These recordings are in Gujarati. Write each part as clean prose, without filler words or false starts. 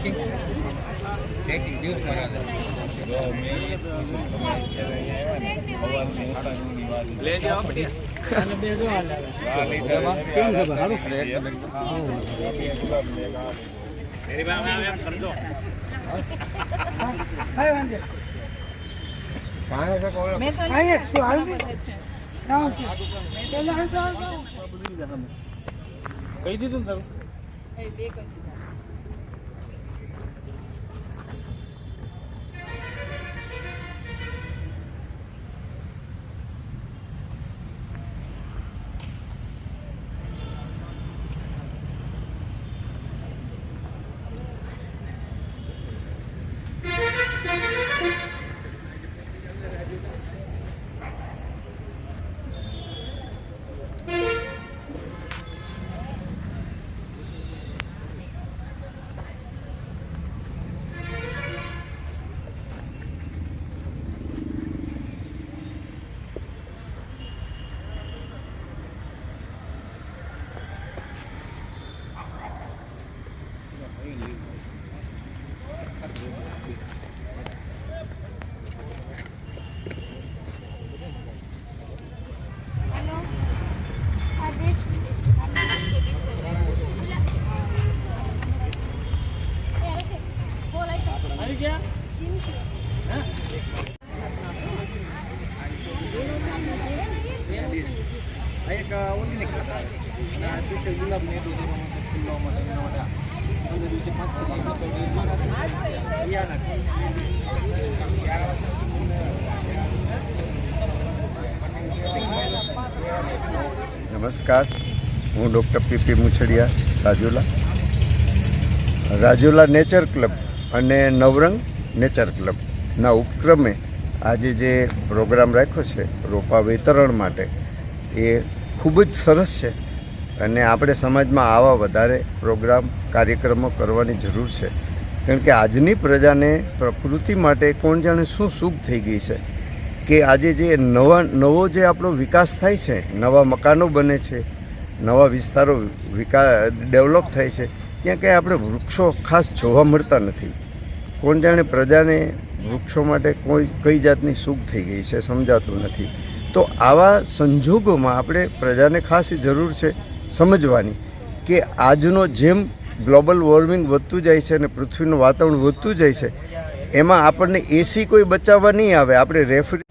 પેકિંગ દિવસ મારા ले जाओ बढ़िया मेरी बात में आप समझो मैं तो आए सवाल ना कई दी तुम तब एक ओली स्पेशल गुलाब ने फूलों दिवसे 5 नमस्कार, हूँ doctor PP Muchhadiya Rajula nature club અને નવરંગ નેચર ક્લબના ઉપક્રમે આજે જે પ્રોગ્રામ રાખ્યો છે રોપા વિતરણ માટે એ ખૂબ જ સરસ છે અને આપણે સમાજમાં આવા વધારે પ્રોગ્રામ કાર્યક્રમો કરવાની જરૂર છે, કારણ કે આજની પ્રજાને પ્રકૃતિ માટે કોણ જાણે શું સુખ થઈ ગઈ છે કે આજે જે નવો જે આપણો વિકાસ થાય છે, નવા મકાનો બને છે, નવા વિસ્તારો ડેવલપ થાય છે, ત્યાં કંઈ આપણે વૃક્ષો ખાસ જોવા મળતા નથી. કોણ જાણે પ્રજાને વૃક્ષો માટે કઈ જાતની સુખ થઈ ગઈ છે સમજાતું નથી. તો આવા સંજોગોમાં આપણે પ્રજાને ખાસ જરૂર છે સમજવાની કે આજનો જેમ ગ્લોબલ વોર્મિંગ વધતું જાય છે અને પૃથ્વીનું વાતાવરણ વધતું જાય છે, એમાં આપણને એસી કોઈ બચાવવા નહીં આવે. આપણે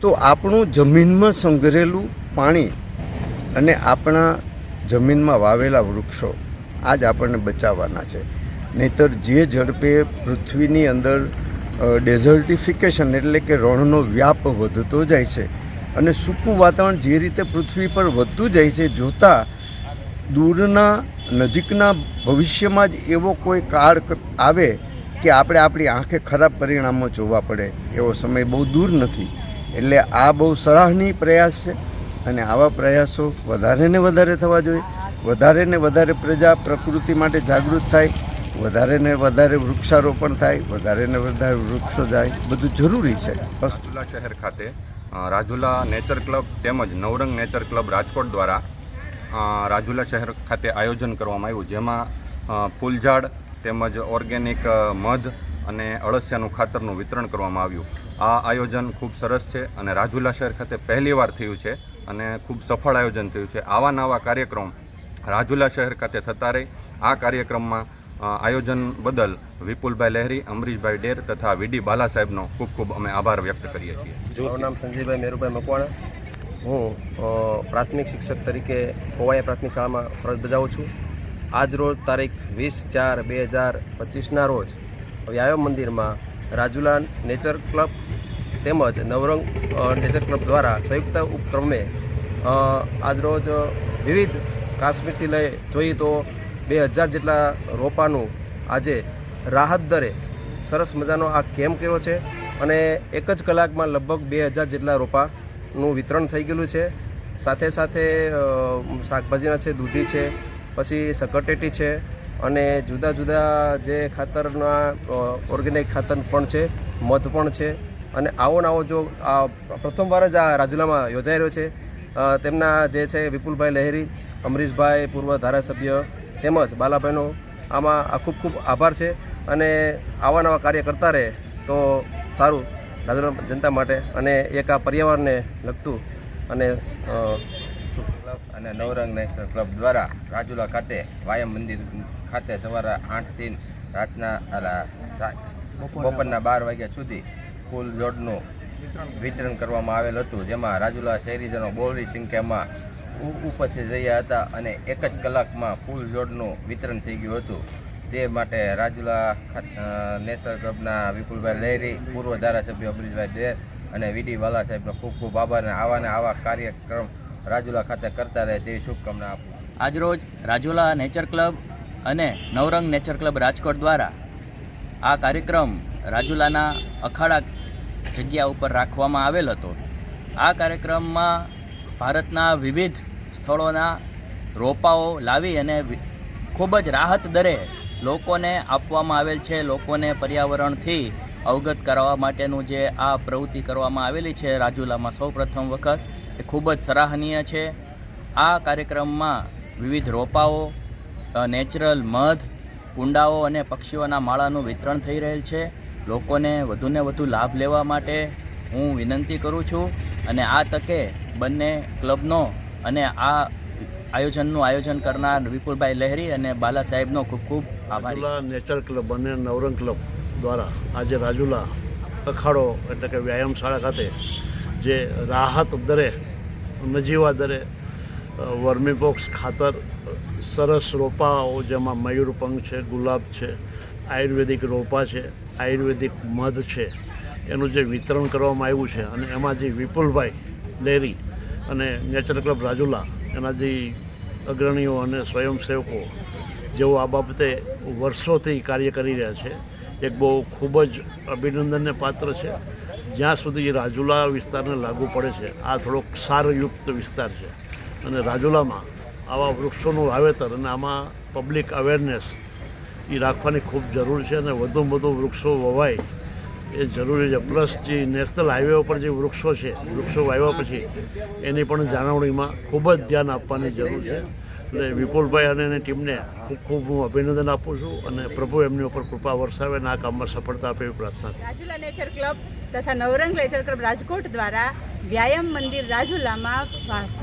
તો આપણું જમીનમાં સંગ્રહેલું પાણી અને આપણા જમીનમાં વાવેલા વૃક્ષો આજ આપણને બચાવવાના છે. નહીંતર જે ઝડપે પૃથ્વીની અંદર ડેઝર્ટિફિકેશન એટલે કે રણનો વ્યાપ વધતો જાય છે અને સૂકું વાતાવરણ જે રીતે પૃથ્વી પર વધતું જાય છે, જોતાં દૂરના નજીકના ભવિષ્યમાં જ એવો કોઈ કાળ આવે કે આપણે આપણી આંખે ખરાબ પરિણામો જોવા પડે એવો સમય બહુ દૂર નથી. એટલે આ બહુ સરાહનીય પ્રયાસ છે અને આવા પ્રયાસો વધારે ને વધારે થવા જોઈએ. વધારે ને વધારે પ્રજા પ્રકૃતિ માટે જાગૃત થાય, વધારે ને વધારે વૃક્ષારોપણ થાય, વધારે ને વધારે વૃક્ષો જાય, બધું જરૂરી છે. રાજુલા શહેર ખાતે રાજુલા નેચર ક્લબ તેમજ નવરંગ નેચર ક્લબ રાજકોટ દ્વારા રાજુલા શહેર ખાતે આયોજન કરવામાં આવ્યું, જેમાં ફૂલઝાડ તેમજ ઓર્ગેનિક મધ અને અળસિયાનું ખાતરનું વિતરણ કરવામાં આવ્યું. આ આયોજન ખૂબ સરસ છે અને રાજુલા શહેર ખાતે પહેલીવાર થયું છે અને ખૂબ સફળ આયોજન થયું છે. આવા નવા કાર્યક્રમ રાજુલા શહેર ખાતે થતા રહે. આ કાર્યક્રમમાં આયોજન બદલ વિપુલભાઈ લહેરી, અમરીશભાઈ ડેર તથા વીડી બાલા સાહેબનો ખૂબ ખૂબ અમે આભાર વ્યક્ત કરીએ છીએ. મારું નામ સંજયભાઈ મેરુભાઈ મકવાણા. હું પ્રાથમિક શિક્ષક તરીકે કોવાયા પ્રાથમિક શાળામાં ફરજ બજાવું છું. આજ રોજ તારીખ 20/4/2025ના રોજ વ્યાયામ મંદિરમાં રાજુલા નેચર ક્લબ તેમજ નવરંગ નેચર ક્લબ દ્વારા સંયુક્ત ઉપક્રમે આજરોજ વિવિધ કાશ્મીરથી લઈ જોઈએ તો 2000 જેટલા રોપાનું આજે રાહત દરે સરસ મજાનો આ કેમ્પ કર્યો છે અને એક જ કલાકમાં લગભગ 2000 જેટલા રોપાનું વિતરણ થઈ ગયેલું છે. સાથે સાથે શાકભાજીના છે, દૂધી છે, પછી સકરટેટી છે અને જુદા જુદા જે ખાતરના ઓર્ગેનિક ખાતર પણ છે, મધ પણ છે. અને આવો નવો જો પ્રથમવાર જ આ રાજુલામાં યોજાઈ રહ્યો છે. તેમના જે છે વિપુલભાઈ લહેરી, અમરીશભાઈ પૂર્વ ધારાસભ્ય તેમજ બાલાભાઈનો આમાં ખૂબ ખૂબ આભાર છે. અને આવા નવા કાર્ય કરતા રહે તો સારું રાજુલા જનતા માટે, અને એક આ પર્યાવરણને લગતું અને ક્લબ અને નવરંગ નેશનલ ક્લબ દ્વારા રાજુલા ખાતે વ્યાયામ મંદિર ખાતે સવારે 8થી રાતના બપોરના 12 વાગ્યા સુધી ફૂલ જોડનું વિતરણ કરવામાં આવેલ હતું, જેમાં રાજુલા શહેરીજનો બહોળી સંખ્યામાં ઉપસ્થિત રહ્યા હતા અને એક જ કલાકમાં ફૂલ જોડનું વિતરણ થઈ ગયું હતું. તે માટે રાજુલા નેશનલ ક્લબના વિપુલભાઈ લહેરી, પૂર્વ ધારાસભ્ય અમરીશભાઈ ડેર અને વીડી વાલા સાહેબનો ખૂબ ખૂબ આભાર, અને આવા કાર્યક્રમ રાજુલા ખાતે કરતા રહે તેવી શુભકામના આપું. આજરોજ રાજુલા નેચર ક્લબ અને નવરંગ નેચર ક્લબ રાજકોટ દ્વારા આ કાર્યક્રમ રાજુલાના અખાડા જગ્યા ઉપર રાખવામાં આવેલ હતો. આ કાર્યક્રમમાં ભારતના વિવિધ સ્થળોના રોપાઓ લાવી અને ખૂબ જ રાહત દરે લોકોને આપવામાં આવેલ છે. લોકોને પર્યાવરણથી અવગત કરવા માટેનું જે આ પ્રવૃત્તિ કરવામાં આવેલી છે રાજુલામાં સૌ પ્રથમ વખત, એ ખૂબ જ સરાહનીય છે. આ કાર્યક્રમમાં વિવિધ રોપાઓ, નેચરલ મધ, કુંડાઓ અને પક્ષીઓના માળાનું વિતરણ થઈ રહેલ છે. લોકોને વધુને વધુ લાભ લેવા માટે હું વિનંતી કરું છું, અને આ તકે બંને ક્લબનો અને આ આયોજનનું આયોજન કરનાર વિપુલભાઈ લહેરી અને બાલા સાહેબનો ખૂબ ખૂબ આભાર. રાજુલા નેચર ક્લબ અને નવરંગ ક્લબ દ્વારા આજે રાજુલા અખાડો એટલે કે વ્યાયામ શાળા ખાતે જે રાહત દરે, નજીવા દરે વર્મીબોક્સ ખાતર, સરસ રોપાઓ જેમાં મયુરપંખ છે, ગુલાબ છે, આયુર્વેદિક રોપા છે, આયુર્વેદિક મધ છે, એનું જે વિતરણ કરવામાં આવ્યું છે, અને એમાં જે વિપુલભાઈ લહેરી અને નેચર ક્લબ રાજુલા એના જે અગ્રણીઓ અને સ્વયંસેવકો જેઓ આ બાબતે વર્ષોથી કાર્ય કરી રહ્યા છે, એક બહુ ખૂબ જ અભિનંદનને પાત્ર છે. જ્યાં સુધી રાજુલા વિસ્તારને લાગુ પડે છે, આ થોડોક ક્ષારયુક્ત વિસ્તાર છે, અને રાજુલામાં આવા વૃક્ષોનું વાવેતર અને આમાં પબ્લિક અવેરનેસ એ રાખવાની ખૂબ જરૂર છે, અને વધુમાં વધુ વૃક્ષો વવાય એ જરૂરી છે. પ્લસ જે નેશનલ હાઈવે ઉપર જે વૃક્ષો છે, વૃક્ષો વાવ્યા પછી એની પણ જાળવણીમાં ખૂબ જ ધ્યાન આપવાની જરૂર છે. એટલે વિપુલભાઈ અને એની ટીમને ખૂબ ખૂબ હું અભિનંદન આપું છું, અને પ્રભુ એમની ઉપર કૃપા વરસાવે અને આ કામમાં સફળતા આપે એવી પ્રાર્થના. રાજુલા નેચર ક્લબ તથા નવરંગ નેચર ક્લબ રાજકોટ દ્વારા વ્યાયામ મંદિર રાજુલામાં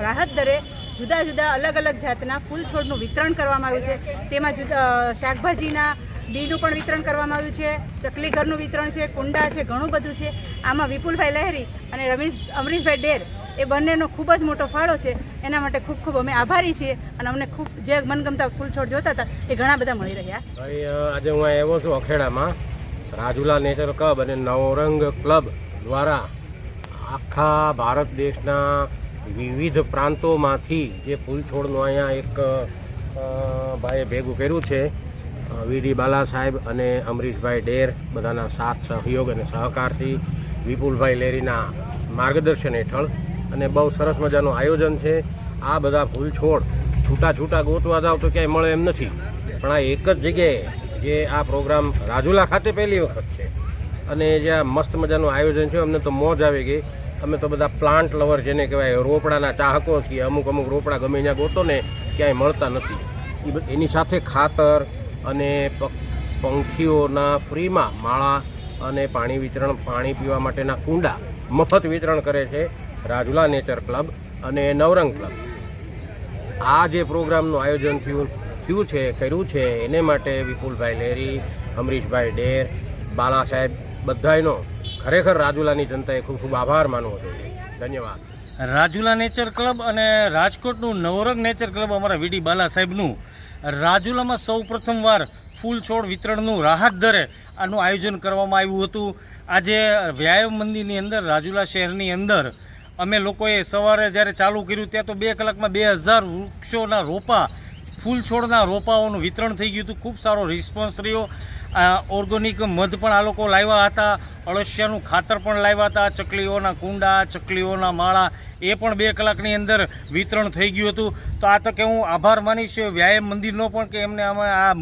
રાહત દરે જુદા જુદા અલગ અલગ જાતના ફૂલ છોડનું વિતરણ કરવામાં આવ્યું છે. તેમાં શાકભાજીના બીનું પણ વિતરણ કરવામાં આવ્યું છે, ચકલી ઘરનું વિતરણ છે, કુંડા છે, ઘણું બધું છે. આમાં વિપુલભાઈ લહેરી અને અમરીશભાઈ ડેર એ બંનેનો ખૂબ જ મોટો ફાળો છે. એના માટે ખૂબ ખૂબ અમે આભારી છીએ, અને અમને ખૂબ જે મનગમતા ફૂલ છોડ જોતા હતા એ ઘણા બધા મળી રહ્યા. આજે હું આવ્યો છું અખેડામાં રાજુલા નેચર ક્લબ અને નવરંગ ક્લબ દ્વારા આખા ભારત દેશના વિવિધ પ્રાંતોમાંથી જે ફૂલ છોડનું અહીંયા એક ભાઈએ ભેગું કર્યું છે, વીડી બાલા સાહેબ અને અમરીશભાઈ ડેર બધાના સાથ સહયોગ અને સહકારથી, વિપુલભાઈ લહેરીના માર્ગદર્શન હેઠળ, અને બહુ સરસ મજાનું આયોજન છે. આ બધા ફૂલ છોડ છૂટા ગોતવા જાવ તો ક્યાંય મળે એમ નથી, પણ આ એક જ જગ્યાએ જે આ પ્રોગ્રામ રાજુલા ખાતે પહેલી વખત છે, અને જે આ મસ્ત મજાનું આયોજન છે, અમને તો મોજ આવી ગઈ. અમે તો બધા પ્લાન્ટ લવર જેને કહેવાય રોપડાના ચાહકો છીએ. અમુક રોપડા ગમે ત્યાં ગોતો ને ક્યાંય મળતા નથી. એની સાથે ખાતર અને પંખીઓના ફ્રીમાં માળા અને પાણી પીવા માટેના કુંડા મફત વિતરણ કરે છે રાજુલા નેચર ક્લબ અને નવરંગ ક્લબ. આ જે પ્રોગ્રામનું આયોજન કર્યું છે એને માટે વિપુલભાઈ લહેરી, અમરીશભાઈ ડેર, બાલા સાહેબ બધાનો ખરેખર રાજુલાની જનતાએ ખૂબ ખૂબ આભાર માનવો જોઈએ. ધન્યવાદ. રાજુલા નેચર ક્લબ અને રાજકોટનું નવરંગ નેચર ક્લબ અમારા વીડી બાલા સાહેબનું રાજુલામાં સૌ પ્રથમવાર ફૂલ છોડ વિતરણનું રાહત દરે આનું આયોજન કરવામાં આવ્યું હતું. આજે વ્યાયામ મંદિરની અંદર રાજુલા શહેરની અંદર અમે લોકોએ સવારે જ્યારે ચાલુ કર્યું ત્યાં તો 2 કલાકમાં 2000 વૃક્ષોના રોપા, ફૂલ છોડના રોપાઓનું વિતરણ થઈ ગયું હતું. ખૂબ સારો રિસ્પોન્સ રહ્યો. ઓર્ગેનિક મધ પણ આ લોકો લાવ્યા હતા, અળસિયાનું ખાતર પણ લાવ્યા હતા, ચકલીઓના કુંડા, ચકલીઓના માળા એ પણ 2 કલાકની અંદર વિતરણ થઈ ગયું હતું. તો આ તકે હું આભાર માનીશ વ્યાયામ મંદિરનો પણ કે એમને અમે આ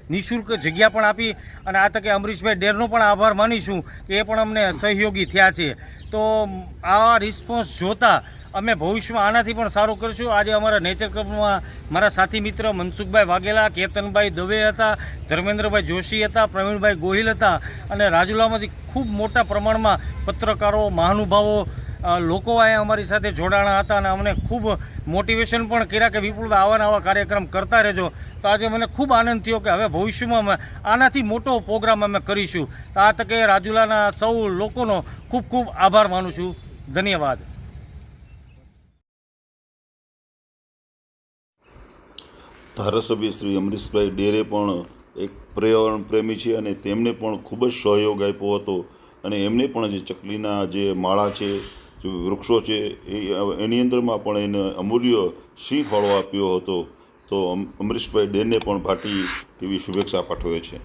નિઃશુલ્ક જગ્યા પણ આપી, અને આ તકે અમરીશભાઈ ડેરનો પણ આભાર માનીશું કે એ પણ અમને સહયોગી થયા છે. તો આ રિસ્પોન્સ જોતા અમે ભવિષ્યમાં આનાથી પણ સારું કરીશું. આજે અમારા નેચર ક્લબમાં મારા સાથી મિત્ર મનસુખભાઈ વાઘેલા, કેતનભાઈ દવે હતા, ધર્મેન્દ્રભાઈ જોશી હતા, પ્રવીણભાઈ ગોહિલ હતા અને રાજુલામાંથી ખૂબ મોટા પ્રમાણમાં પત્રકારો, મહાનુભાવો લોકો અહીંયા અમારી સાથે જોડાણા હતા અને અમને ખૂબ મોટિવેશન પણ કર્યા કે વિપુલભાઈ આવા નવા કાર્યક્રમ કરતા રહેજો. તો આજે મને ખૂબ આનંદ થયો કે હવે ભવિષ્યમાં અમે આનાથી મોટો પ્રોગ્રામ અમે કરીશું. તો આ તકે રાજુલાના સૌ લોકોનો ખૂબ ખૂબ આભાર માનું છું. ધન્યવાદ. ધારાસભ્ય શ્રી અમરીશભાઈ ડેરે પણ એક પર્યાવરણ પ્રેમી છે અને તેમને પણ ખૂબ જ સહયોગ આપ્યો હતો અને એમને પણ જે ચકલીના જે માળા છે, જે વૃક્ષો છે એની અંદરમાં પણ એને અમૂલ્ય સિંહ ફાળો આપ્યો હતો. તો અમરીશભાઈ ડેરને પણ ભાટી ટીવી શુભેચ્છા પાઠવે છે.